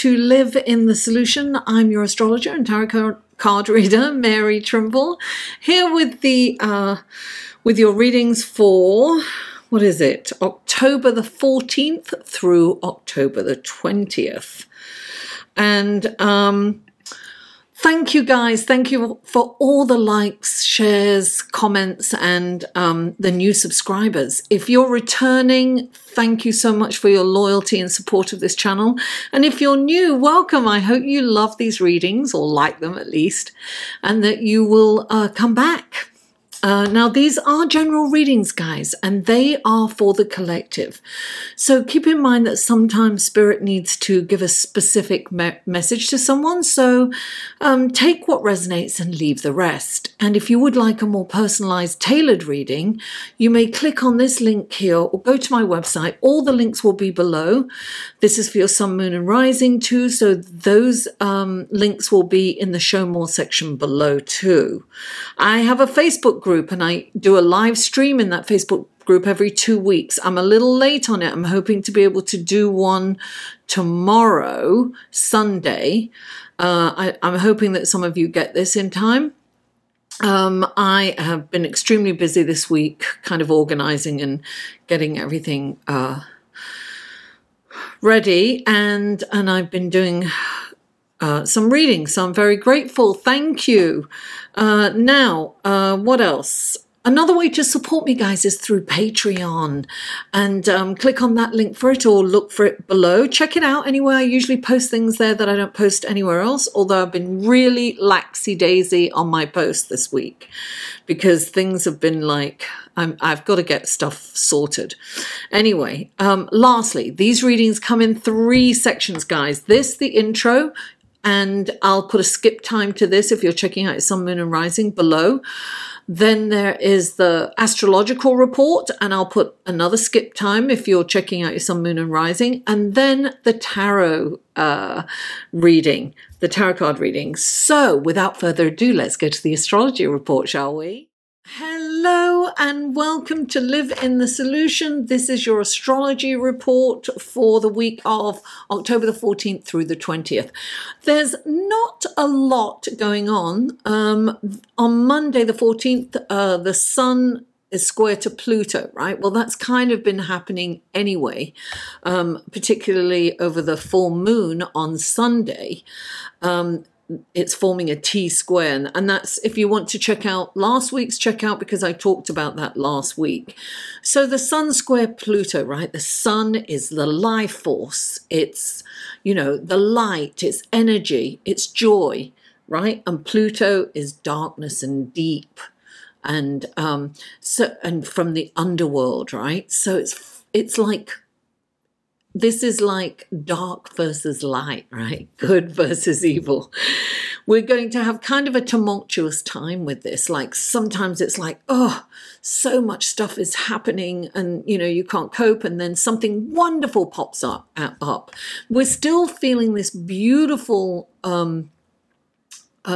to Live in the Solution. I'm your astrologer and tarot card reader, Mary Trimble, here with the with your readings for, what is it, October the 14th through October the 20th. And thank you guys. Thank you for all the likes, shares, comments, and the new subscribers. If you're returning, thank you so much for your loyalty and support of this channel. And if you're new, welcome. I hope you love these readings, or like them at least, and that you will come back. Now, these are general readings, guys, and they are for the collective. So keep in mind that sometimes Spirit needs to give a specific message to someone. So take what resonates and leave the rest. And if you would like a more personalized, tailored reading, you may click on this link here or go to my website. All the links will be below. This is for your sun, moon, and rising too. So those links will be in the show more section below too. I have a Facebook group, and I do a live stream in that Facebook group every 2 weeks. I'm a little late on it. I'm hoping to be able to do one tomorrow, Sunday. I'm hoping that some of you get this in time. I have been extremely busy this week, kind of organizing and getting everything ready, and I've been doing some reading, so I'm very grateful. Thank you. Now, what else? Another way to support me, guys, is through Patreon, and click on that link for it or look for it below. Check it out anywhere. I usually post things there that I don't post anywhere else, although I've been really laxy-daisy on my post this week because things have been like, I've got to get stuff sorted. Anyway, lastly, these readings come in 3 sections, guys. This, the intro, and I'll put a skip time to this if you're checking out your sun, moon, and rising below. Then there is the astrological report, and I'll put another skip time if you're checking out your sun, moon, and rising. And then the tarot reading, the tarot card reading. So without further ado, let's go to the astrology report, shall we? Hello and welcome to Live in the Solution. This is your astrology report for the week of October the 14th through the 20th. There's not a lot going on. On Monday the 14th, the sun is square to Pluto, right? Well, that's kind of been happening anyway, particularly over the full moon on Sunday. It's forming a T-square, and that's, if you want to check out last week's, check out, because I talked about that last week. So the sun square Pluto, right? The sun is the life force. It's, you know, the light, it's energy, it's joy, right? And Pluto is darkness and deep, and and from the underworld, right? So it's like, this is like dark versus light, right? Good versus evil. We're going to have kind of a tumultuous time with this. Like sometimes it's like, oh, so much stuff is happening and, you know, you can't cope. And then something wonderful pops up. We're still feeling this beautiful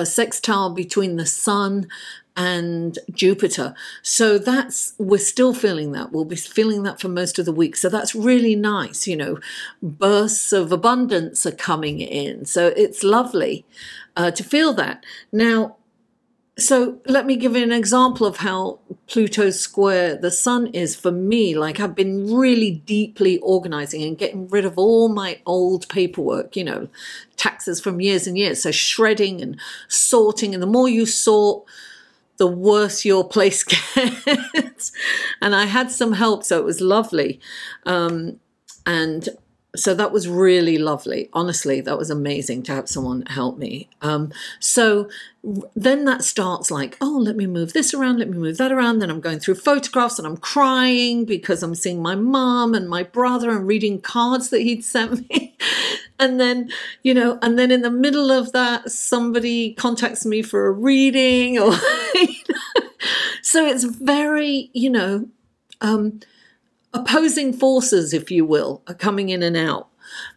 sextile between the sun and Jupiter. So we're still feeling that. We'll be feeling that for most of the week. So that's really nice. You know, bursts of abundance are coming in. So it's lovely to feel that. Now, so let me give you an example of how Pluto square the sun is for me. Like, I've been really deeply organizing and getting rid of all my old paperwork, you know, taxes from years and years. So shredding and sorting, and the more you sort, the worse your place gets. And I had some help, so it was lovely. And so that was really lovely. Honestly, that was amazing to have someone help me. So then that starts like, oh, let me move this around, let me move that around. Then I'm going through photographs and I'm crying because I'm seeing my mom and my brother and reading cards that he'd sent me. And then, you know, and then in the middle of that, somebody contacts me for a reading, or, you know. So it's very, you know, opposing forces, if you will, are coming in and out.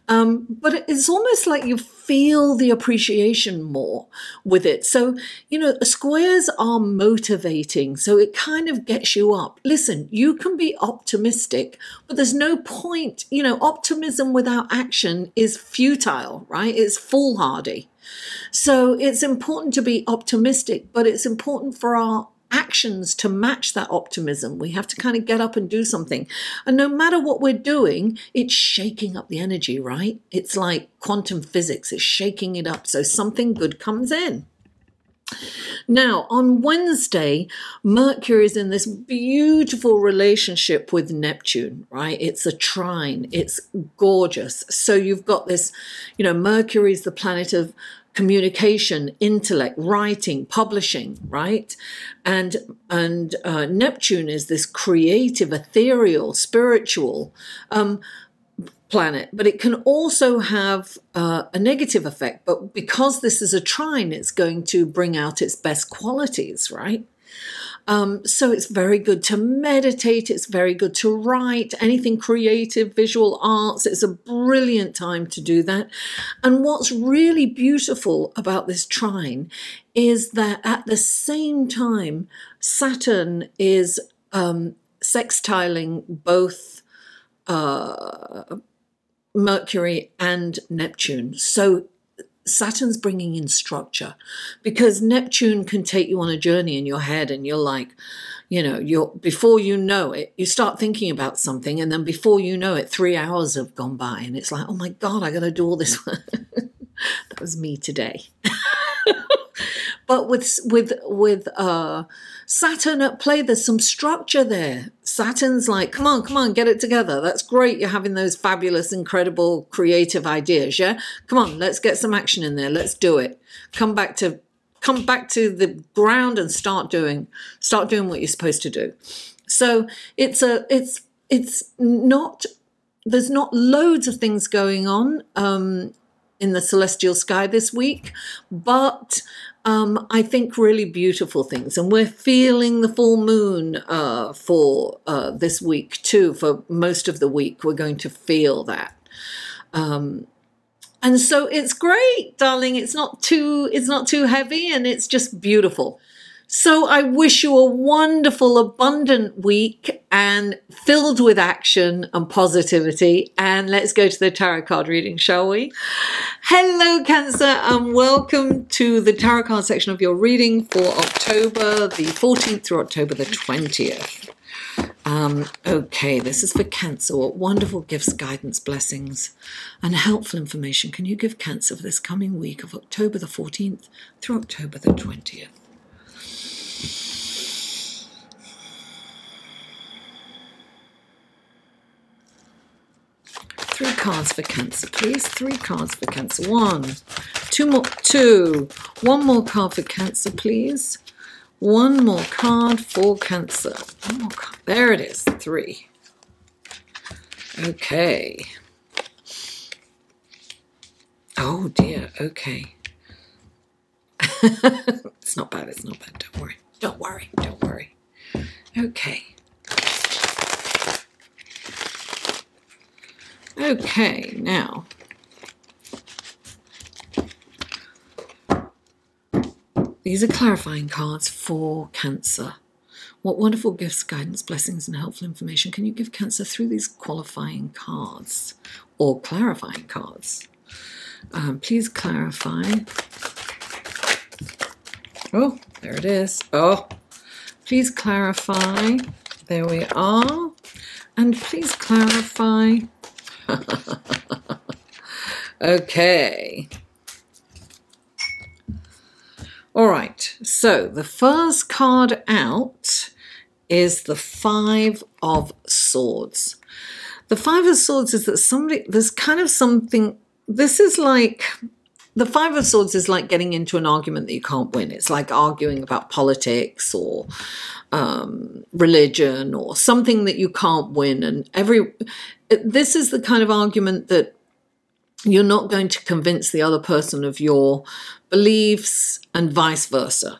But it's almost like you feel the appreciation more with it. So, you know, squares are motivating. So it kind of gets you up. Listen, you can be optimistic, but there's no point, you know, optimism without action is futile, right? It's foolhardy. So it's important to be optimistic, but it's important for our actions to match that optimism. We have to kind of get up and do something. And no matter what we're doing, it's shaking up the energy, right? It's like quantum physics. It's shaking it up so something good comes in. Now, on Wednesday, Mercury is in this beautiful relationship with Neptune, right? It's a trine. It's gorgeous. So you've got this, you know, Mercury is the planet of communication, intellect, writing, publishing, right? And Neptune is this creative, ethereal, spiritual planet, but it can also have a negative effect. But because this is a trine, it's going to bring out its best qualities, right? So it's very good to meditate. It's very good to write, anything creative, visual arts. It's a brilliant time to do that. And what's really beautiful about this trine is that at the same time, Saturn is sextiling both Mercury and Neptune. So Saturn's bringing in structure, because Neptune can take you on a journey in your head, and you're like, you know, before you know it, you start thinking about something, and then before you know it, 3 hours have gone by, and it's like, oh my God, I got to do all this. That was me today. But with Saturn at play, there's some structure there. Saturn's like, come on, get it together. That's great. You're having those fabulous, incredible, creative ideas. Yeah, come on, let's get some action in there. Let's do it. Come back to the ground and start doing what you're supposed to do. So it's not. There's not loads of things going on in the celestial sky this week, but I think really beautiful things. And we're feeling the full moon for this week too. For most of the week, we're going to feel that. And so it's great, darling. It's not too heavy, and it's just beautiful. So I wish you a wonderful, abundant week and filled with action and positivity. And let's go to the tarot card reading, shall we? Hello, Cancer, and welcome to the tarot card section of your reading for October the 14th through October the 20th. Okay, this is for Cancer. What wonderful gifts, guidance, blessings, and helpful information can you give Cancer for this coming week of October the 14th through October the 20th? 3 cards for Cancer, please. 3 cards for Cancer. 1, 2 more, 2. 1 more card for Cancer, please. 1 more card for Cancer. 1 more card. There it is. 3. Okay. Oh dear. Okay. It's not bad. It's not bad. Don't worry. Don't worry. Don't worry. Okay. Okay, now, these are clarifying cards for Cancer. What wonderful gifts, guidance, blessings, and helpful information can you give Cancer through these qualifying cards or clarifying cards? Please clarify. Oh, there it is. Oh, please clarify. There we are. And please clarify. Okay. All right. So the first card out is the 5 of Swords. The 5 of Swords is that there's kind of something, this is like, the 5 of Swords is like getting into an argument that you can't win. It's like arguing about politics or religion or something that you can't win. And this is the kind of argument that you're not going to convince the other person of your beliefs and vice versa.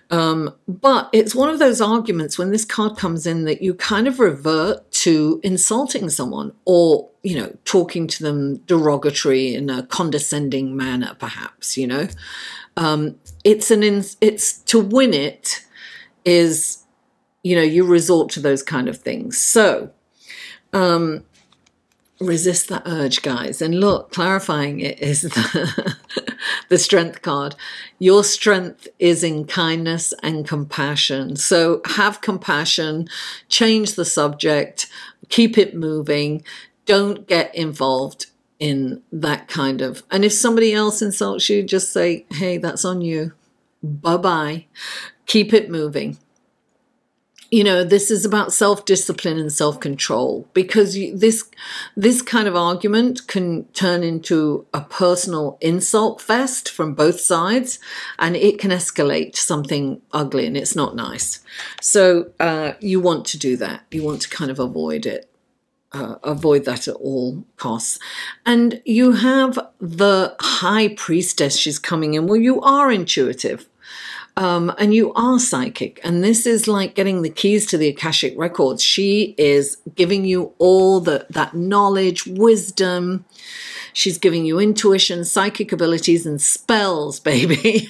But it's one of those arguments when this card comes in that you kind of revert to insulting someone, or, you know, talking to them derogatory in a condescending manner, perhaps, you know. It's to win it is, you know, you resort to those kind of things. So resist that urge, guys. And look, clarifying it is the strength card. Your strength is in kindness and compassion. So have compassion, change the subject, keep it moving. Don't get involved in that kind of, and if somebody else insults you, just say, hey, that's on you. Bye-bye. Keep it moving. You know, this is about self-discipline and self-control, because this kind of argument can turn into a personal insult fest from both sides, and it can escalate to something ugly, and it's not nice. So you want to do that. You want to kind of avoid it. Avoid that at all costs. And you have the High Priestess. She's coming in. Well, you are intuitive. And you are psychic, and this is like getting the keys to the Akashic records. She is giving you all that knowledge, wisdom. She's giving you intuition, psychic abilities, and spells, baby.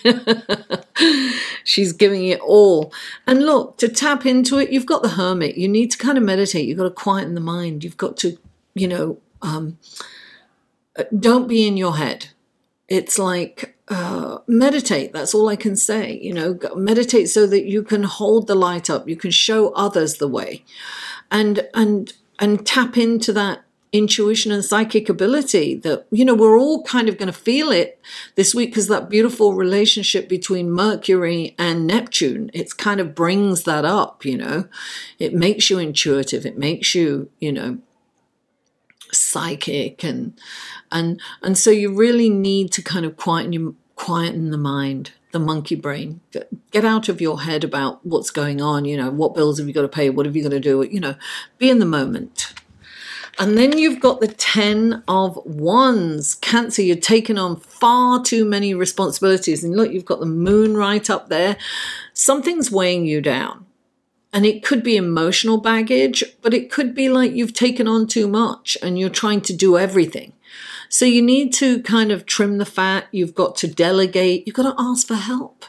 She's giving it all. And look, to tap into it, you've got the Hermit. You need to kind of meditate. You've got to quieten the mind. You've got to, you know, don't be in your head. It's like, meditate. That's all I can say. You know, meditate so that you can hold the light up. You can show others the way, and tap into that intuition and psychic ability that, you know, we're all kind of going to feel it this week, because that beautiful relationship between Mercury and Neptune, it kind of brings that up. You know, it makes you intuitive. It makes you, you know, psychic, and so you really need to kind of quieten the mind, the monkey brain. Get out of your head about what's going on. You know, what bills have you got to pay? What have you got to do? You know, be in the moment. And then you've got the 10 of Wands. Cancer, you're taking on far too many responsibilities. And look, you've got the moon right up there. Something's weighing you down. And it could be emotional baggage, but it could be like you've taken on too much and you're trying to do everything. So you need to kind of trim the fat. You've got to delegate. You've got to ask for help.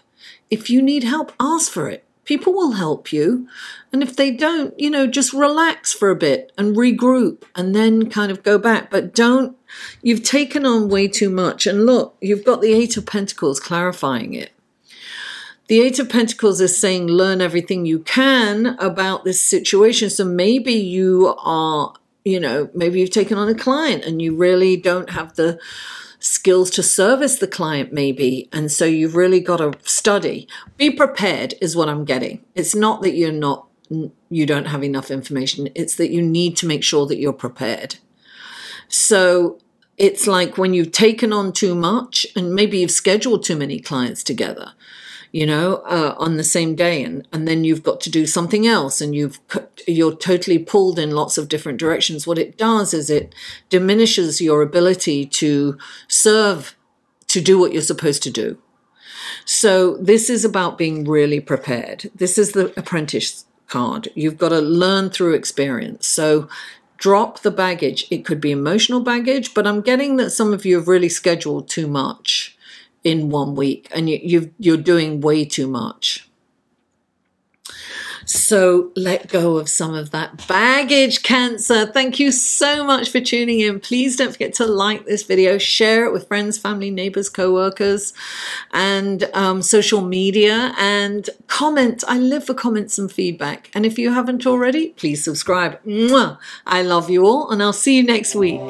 If you need help, ask for it. People will help you. And if they don't, you know, just relax for a bit and regroup and then kind of go back. But don't, you've taken on way too much. And look, you've got the 8 of Pentacles clarifying it. The 8 of Pentacles is saying learn everything you can about this situation. So maybe you are, you know, maybe you've taken on a client and you really don't have the skills to service the client maybe. And so you've really got to study. Be prepared is what I'm getting. It's not that you don't have enough information. It's that you need to make sure that you're prepared. So it's like when you've taken on too much and maybe you've scheduled too many clients together, you know, on the same day, and then you've got to do something else, and you're totally pulled in lots of different directions. What it does is it diminishes your ability to serve, to do what you're supposed to do. So this is about being really prepared. This is the Apprentice card. You've got to learn through experience. So drop the baggage. It could be emotional baggage, but I'm getting that some of you have really scheduled too much in 1 week, and you're doing way too much. So let go of some of that baggage, Cancer. Thank you so much for tuning in. Please don't forget to like this video, share it with friends, family, neighbors, co-workers, and social media, and comment. I live for comments and feedback. And if you haven't already, please subscribe. Mwah! I love you all, and I'll see you next week.